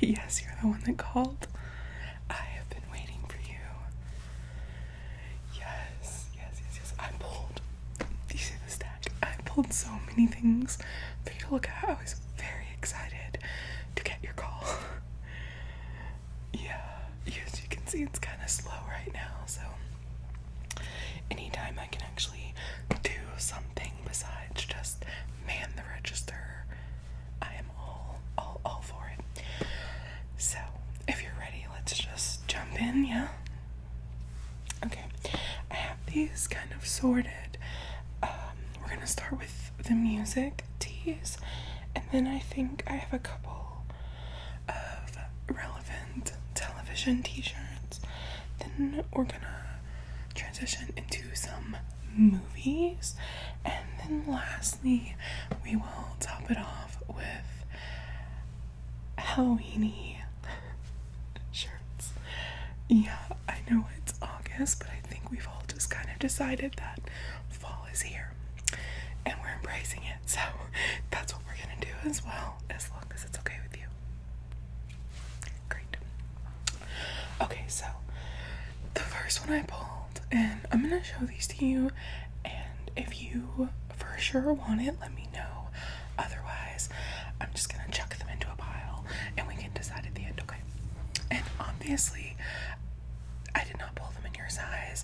Yes, you're the one that called. I have been waiting for you. Yes. I pulled. Do you see the stack? I pulled so many things for you to look at. I was very excited to get your call. Yeah, as you can see, it's kind of slow right now, so anytime I can actually do something besides just man the register, I am all for it. So, if you're ready, let's just jump in, yeah? Okay, I have these kind of sorted. We're gonna start with the music teas, and then I think I have a couple of relevant television t-shirts. Then we're gonna transition into some movies, and then lastly we will top it off with Halloweeny shirts. Yeah, I know it's August, but I think we've all just kind of decided that fall is here and we're embracing it, so that's what we're gonna do as well, as long as it's okay with you. Great. Okay, so the first one I pulled, and I'm gonna show these to you, and if you for sure want it, let me know. Otherwise, I'm just gonna chuck them into a pile and we can decide at the end, okay? And obviously, I did not pull them in your size.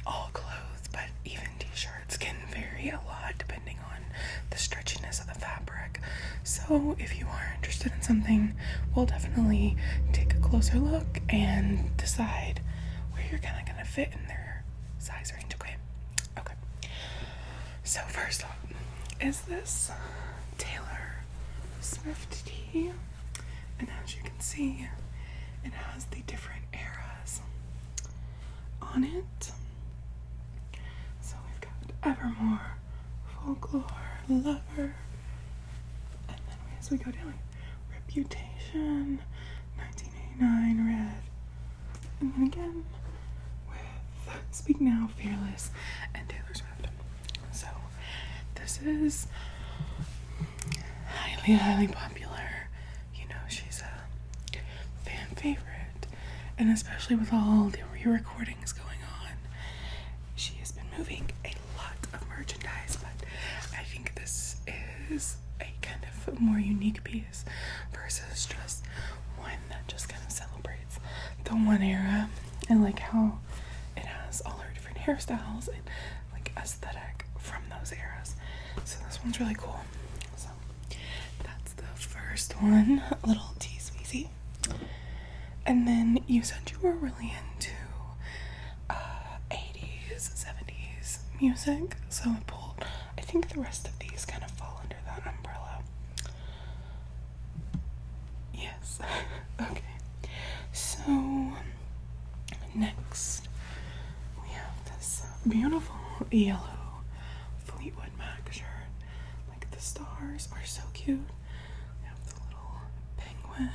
All clothes, but even t-shirts can vary a lot depending on the stretchiness of the fabric. So if you are interested in something, we'll definitely take a closer look and decide where you're kind of gonna fit in their size range, okay? Okay. So first up is this Taylor Swift tee, and as you can see, it has the different eras on it. So we've got Evermore, Folklore, Lover, and then as we go down, Reputation, 1989, Red, and then again with Speak Now, Fearless, and Taylor Swift. So this is highly popular. You know, she's a fan favorite, and especially with all the re-recordings going on, she has been moving a lot of merchandise, but I think this is a kind of more unique piece versus just one that just kind of celebrates the one era. I like how it has all her different hairstyles and like aesthetic from those eras. So this one's really cool. So that's the first one, a little tea-sweezy. And then you said you were really into 80s, 70s music, so I pulled, I think the rest of these kind of fall under that umbrella. Yes. Okay. So next we have this beautiful yellow Fleetwood Mac shirt. Like the stars are so cute. We have the little penguin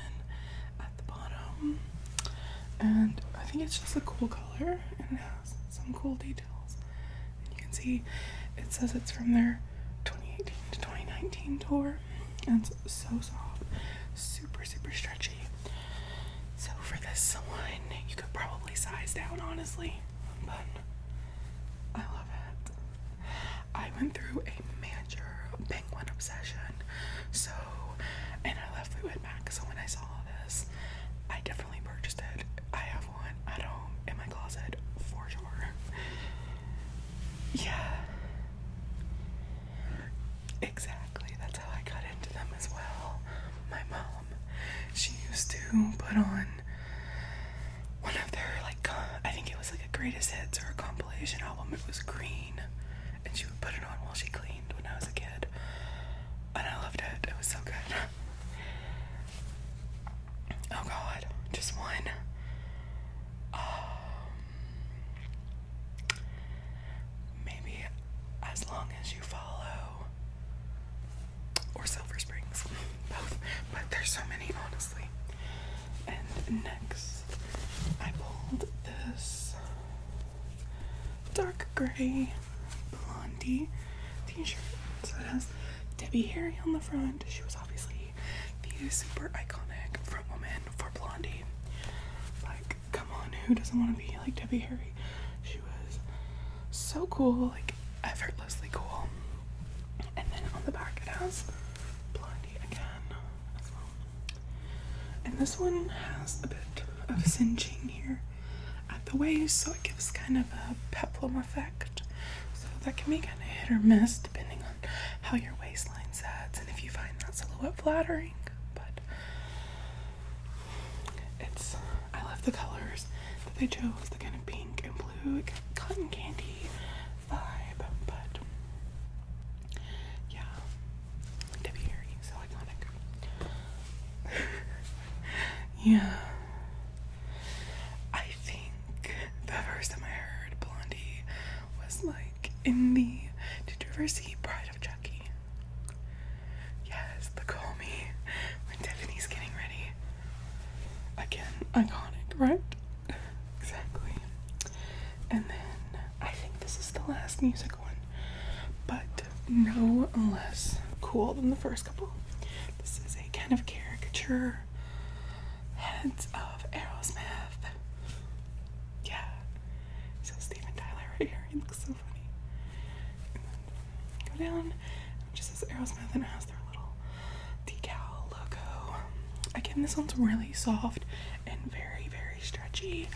at the bottom, and I think it's just a cool color and it has some cool details. And you can see it says it's from their 2018 to 2019 tour, and it's so soft, super stretchy. So for this one, you could probably size down, honestly, but I love it. I went through a major penguin obsession, so, and I love Fleetwood Mac, so when I saw this, I definitely purchased it. I have one at home in my closet for sure. Yeah, exactly, that's how I got into them as well. My mom, she used to put on one of their, like, I think it was like a greatest hits or a compilation album. It was green, and she would put it on while she cleaned when I was a kid, and I loved it. It was so good. Oh god, just one. Maybe As Long As You Follow, or Silver Springs, both, but there's so many, honestly. And next I pulled this dark gray blondie t-shirt. So it has Debbie Harry on the front. She was obviously the super iconic who doesn't want to be like Debbie Harry. She was so cool, like effortlessly cool. And then on the back it has Blondie again as well. And this one has a bit of cinching here at the waist, so it gives kind of a peplum effect. So that can be kind of hit or miss depending on how your waistline sets and if you find that silhouette flattering. But I love the colors that they chose, the kind of pink and blue, cotton candy vibe. But yeah, Debbie Harry, so iconic. Yeah. I think the first time I heard Blondie was like in the, did you ever see Bride of Chucky? Yes, the call me when Tiffany's getting ready. Again, iconic, right? Exactly. And then I think this is the last music one, but no less cool than the first couple. This is a kind of caricature heads of Aerosmith. Yeah. So Steven Tyler right here. He looks so funny. And then go down. It just says Aerosmith and it has their little decal logo. Again, this one's really soft and very, very stretchy.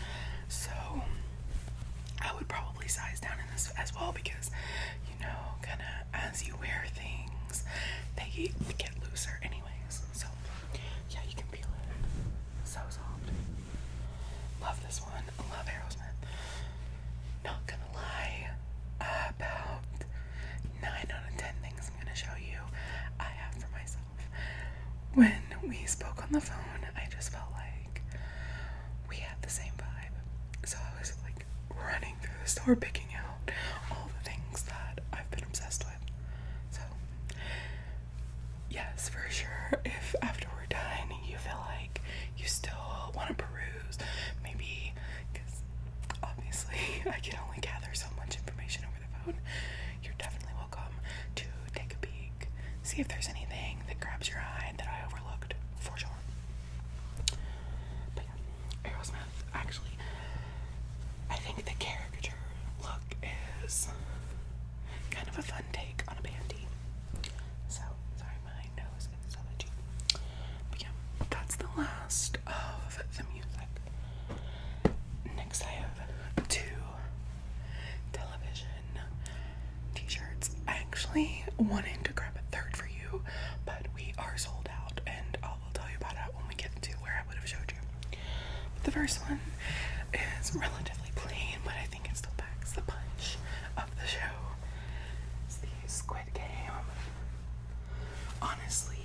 So I would probably size down in this as well because, you know, kind of as you wear things, they get looser anyways. So yeah, you can feel it. So soft. Love this one. Love Aerosmith. Not gonna lie, about 9 out of 10 things I'm gonna show you I have for myself. When we spoke on the phone, I just felt like we had the same vibe. So I was like running through the store picking out all the things that I've been obsessed with. So yes, for sure, if after we're done you feel like you still want to peruse, maybe, because obviously I can only gather so much information over the phone, you're definitely welcome to take a peek, see if there's anything that grabs your eye that I overlooked, for sure. But yeah, Aerosmith, actually, I think the caricature look is kind of a fun take on a panty. So, sorry, my nose is so itchy. But yeah, that's the last of the music. Next I have 2 television t-shirts. I actually wanted to grab a third for you, but we are sold out, and I will tell you about it when we get to where I would have showed you. But the first one is relatively plain, but I think it still packs the punch of the show. It's the Squid Game. Honestly,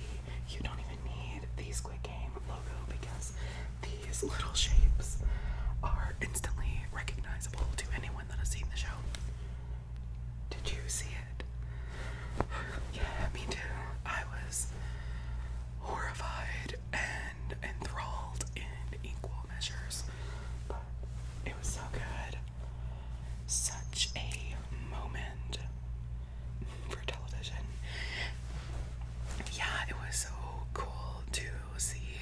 you don't even need the Squid Game logo because these little shapes are instantly recognizable to anyone that has seen the show. Did you see it? Yeah, me too. I was horrified and enthralled in equal measures, but it was so good. Such a moment for television. Yeah, it was so cool to see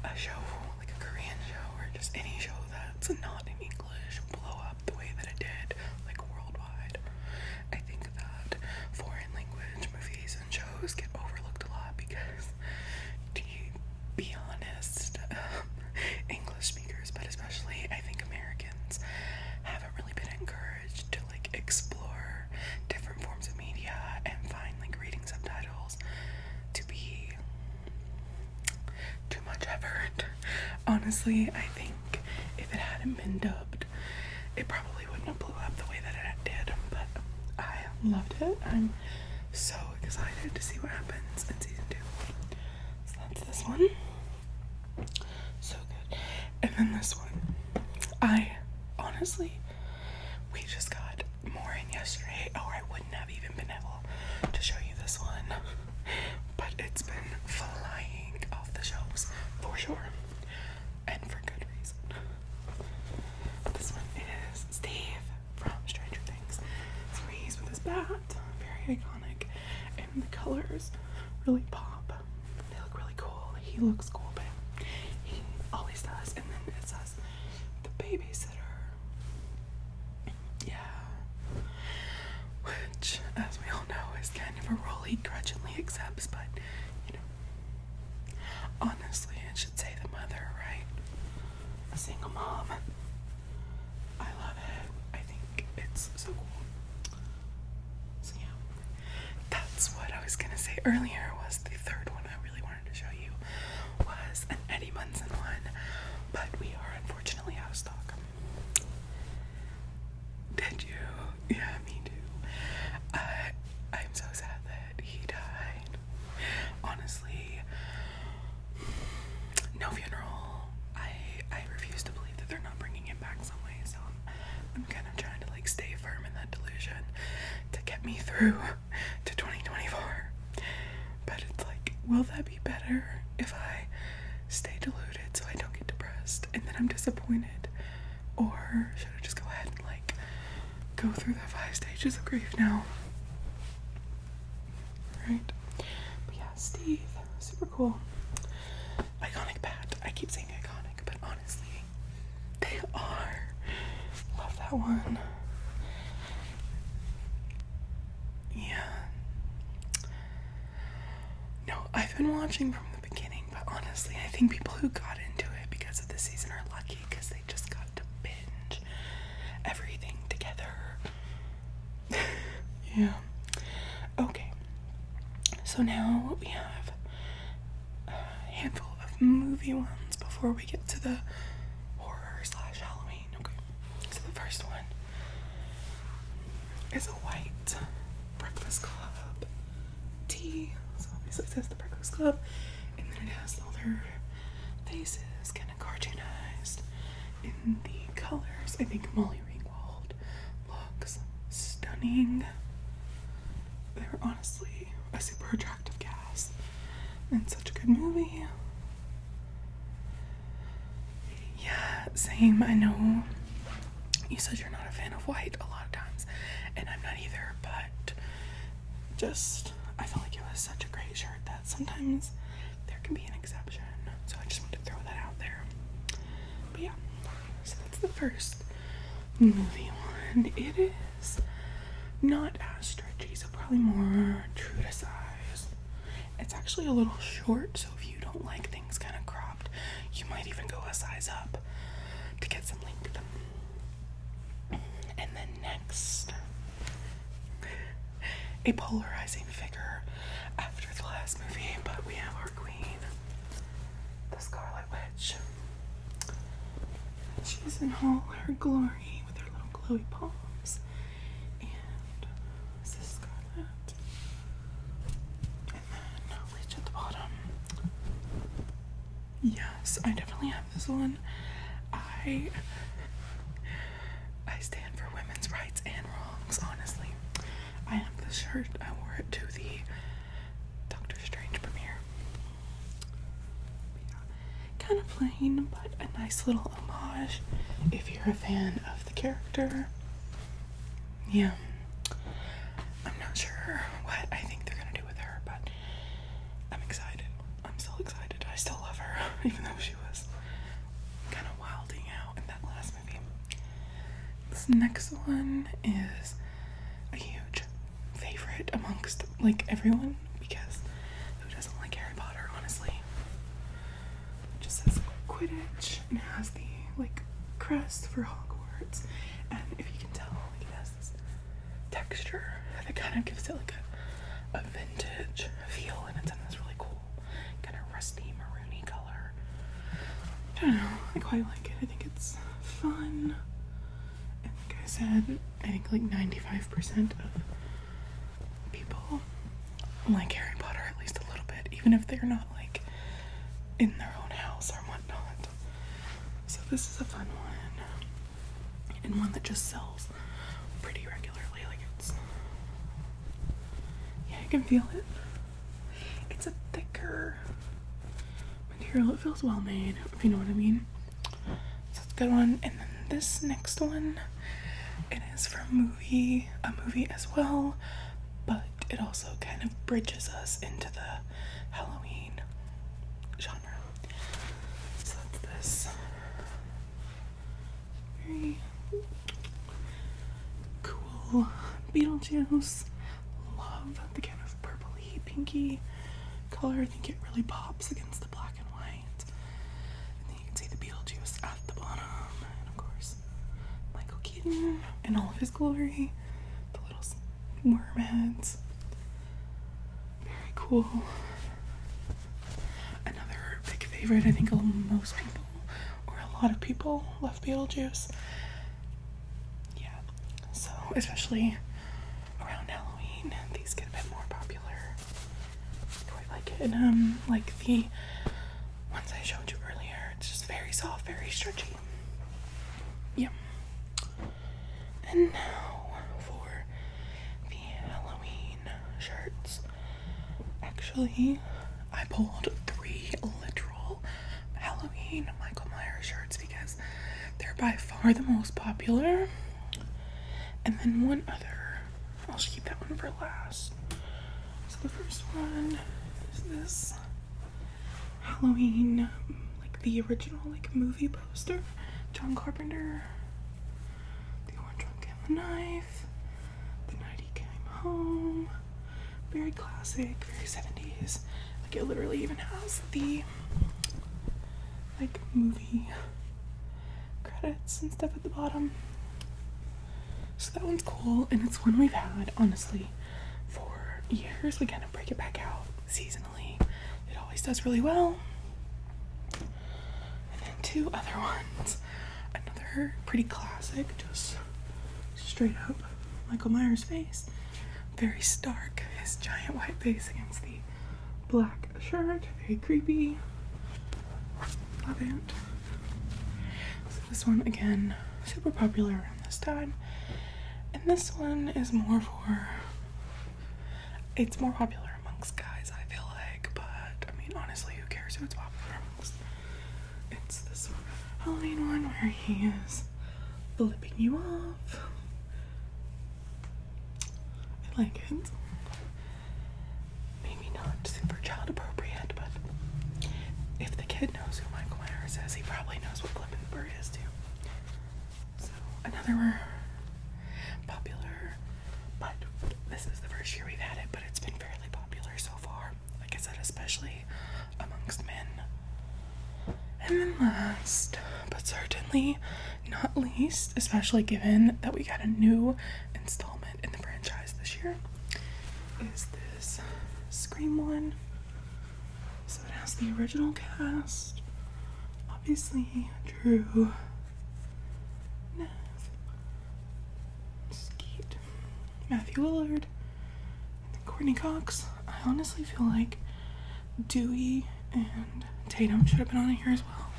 a show, like a Korean show, or just any show that's not in English, blow up the way that it did, like worldwide. I think that foreign language movies and shows get overlooked a lot because, to be honest, English speakers, but especially I think Americans, haven't really been encouraged to like explore different forms of media and find like reading subtitles to be too much effort. Honestly, I think if it hadn't been dubbed, it probably wouldn't have blew up the way that it did, but I loved it. I'm so excited to see what happens in season 2. So that's this one. So good. And then this one. I honestly, we just got more in yesterday, or I wouldn't have even been able to show you this one. But it's been flying off the shelves for sure, and for good reason. This one is Steve from Stranger Things. So he's with his bat, very iconic, and the colors really pop. They look really cool. He looks cool, but he always does. And then it says It's so cool. So yeah, that's what I was gonna say earlier. Was the third one I really wanted to show you was an Eddie Munson one, but we are unfortunately out of stock. Did you? Yeah, me too. I'm so sad that he died. Honestly, no funeral. I refuse to believe that they're not bringing him back some way, so I'm kind of trying to like stay firm in that delusion to get me through to 2024. But it's like, will that be better if I stay deluded so I don't get depressed and then I'm disappointed? Or should I just go ahead and like go through the 5 stages of grief now? Right? But yeah, Steve, super cool. Iconic bat. I keep saying iconic, but honestly, they are. Love that one. Yeah. No, I've been watching from the beginning, but honestly, I think people who got into it because of this season are lucky because they just got to binge everything together. Yeah. Okay. So now we have a handful of movie ones before we get to the horror/Halloween. Okay. So the first one is a white Breakfast Club tee. So obviously it says the Breakfast Club, and then it has all their faces kind of cartoonized in the colors. I think Molly Ringwald looks stunning. They're honestly a super attractive cast and such a good movie. Yeah, same. I know you said you're not a fan of white a lot of times, and I'm not either, but just I felt like it was such a great shirt that sometimes there can be an exception, so I just wanted to throw that out there. But yeah, so that's the first movie one. It is not as stretchy, so probably more true to size. It's actually a little short, so if you don't like things kind of cropped, you might even go a size up to get some length. And then next, a polarizing figure after the last movie, but we have our queen, the Scarlet Witch. She's in all her glory with her little glowy palms. And this is Scarlet. And then Witch at the bottom. Yes, I definitely have this one. I stand for women's rights and wrongs, honestly. I have this shirt. I wore it to the Doctor Strange premiere. Yeah, kind of plain, but a nice little homage if you're a fan of the character. Yeah. I'm not sure what I think they're gonna do with her, but I'm excited. I'm still excited. I still love her, even though she was kind of wilding out in that last movie. This next one is a huge favorite amongst like everyone, because who doesn't like Harry Potter, honestly? It just says Quidditch and it has the like crest for Hogwarts, and if you can tell, like, it has this texture that kind of gives it like a vintage feel, and it's in this really cool kind of rusty maroony color. I don't know, I quite like it. I think it's fun. And like I said, I think like 95% of people like Harry Potter at least a little bit, even if they're not like in their own house or whatnot. So this is a fun one, and one that just sells pretty regularly. Like, it's, yeah, you can feel it. It's a thicker material. It feels well made, if you know what I mean. So it's a good one. And then this next one, it is from a movie as well, but it also kind of bridges us into the Halloween genre. So that's this very cool Beetlejuice. Love the kind of purpley, pinky color. I think it really pops against the black and white. And then you can see the Beetlejuice at the bottom, and of course Michael Keaton. Halloween in all of his glory. The little worm heads. Very cool. Another big favorite, I think most people, or a lot of people, love Beetlejuice. Yeah, so especially around Halloween, these get a bit more popular. I quite like it. And like the ones I showed you earlier, it's just very soft, very stretchy. Yeah. And now for the Halloween shirts. Actually, I pulled 3 literal Halloween Michael Myers shirts because they're by far the most popular. And then one other, I'll just keep that one for last. So the first one is this Halloween, like the original like movie poster, John Carpenter. The orange one and the knife. The night he came home. Very classic, very 70s. Like it literally even has the like movie credits and stuff at the bottom. So that one's cool, and it's one we've had honestly for years. We kind of break it back out seasonally. It always does really well. And then 2 other ones. Another pretty classic, just straight up Michael Myers face. Very stark, his giant white face against the black shirt. Very creepy. Love it. So this one, again, super popular around this time. And this one is more for, it's more popular amongst guys, I feel like. But, I mean, honestly, who cares who it's popular amongst? It's this Halloween one where he is flipping you off. I like it. Maybe not super child appropriate, but if the kid knows who Michael Myers is, he probably knows what flipping the bird is too. So another popular, but this is the first year we've had it, but it's been fairly popular so far. Like I said, especially amongst men. And then last, but certainly not least, especially given that we got a new installment in the franchise this year, is this Scream one. So it has the original cast, obviously Drew, Nev, Skeet, Matthew Willard, and Courtney Cox. I honestly feel like Dewey and Tatum should have been on it here as well.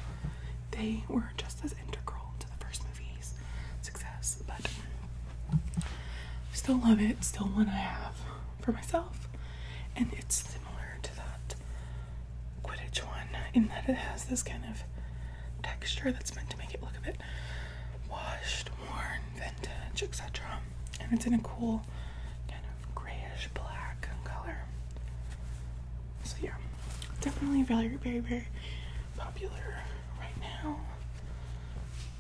They were just as integral to the first movie's success, but still love it. Still one I have for myself, and it's similar to that Quidditch one in that it has this kind of texture that's meant to make it look a bit washed, worn, vintage, etc. And it's in a cool kind of grayish black color. So yeah, definitely very, very, very popular right now.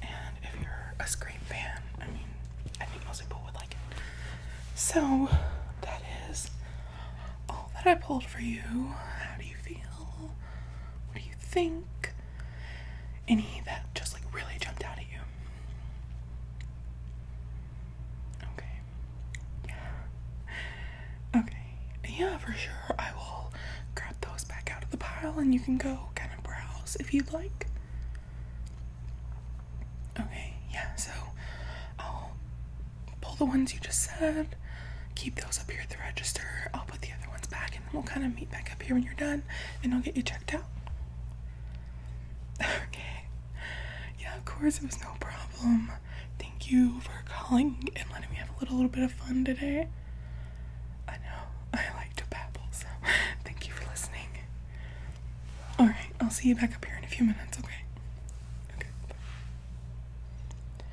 And if you're a Scream fan, I mean, I think most people would like it. So that is all that I pulled for you. How do you feel? What do you think? Any that just like really jumped out at you? Okay. Yeah. Okay. Yeah, for sure. I will grab those back out of the pile and you can go kind of browse if you'd like. Okay, yeah, so I'll pull the ones you just said, keep those up here at the register. I'll put the other ones back and then we'll kind of meet back up here when you're done and I'll get you checked out. Okay. Yeah, of course, it was no problem. Thank you for calling and letting me have a little bit of fun today. I know, I like to babble, so thank you for listening. Alright, I'll see you back up here in a few minutes, okay?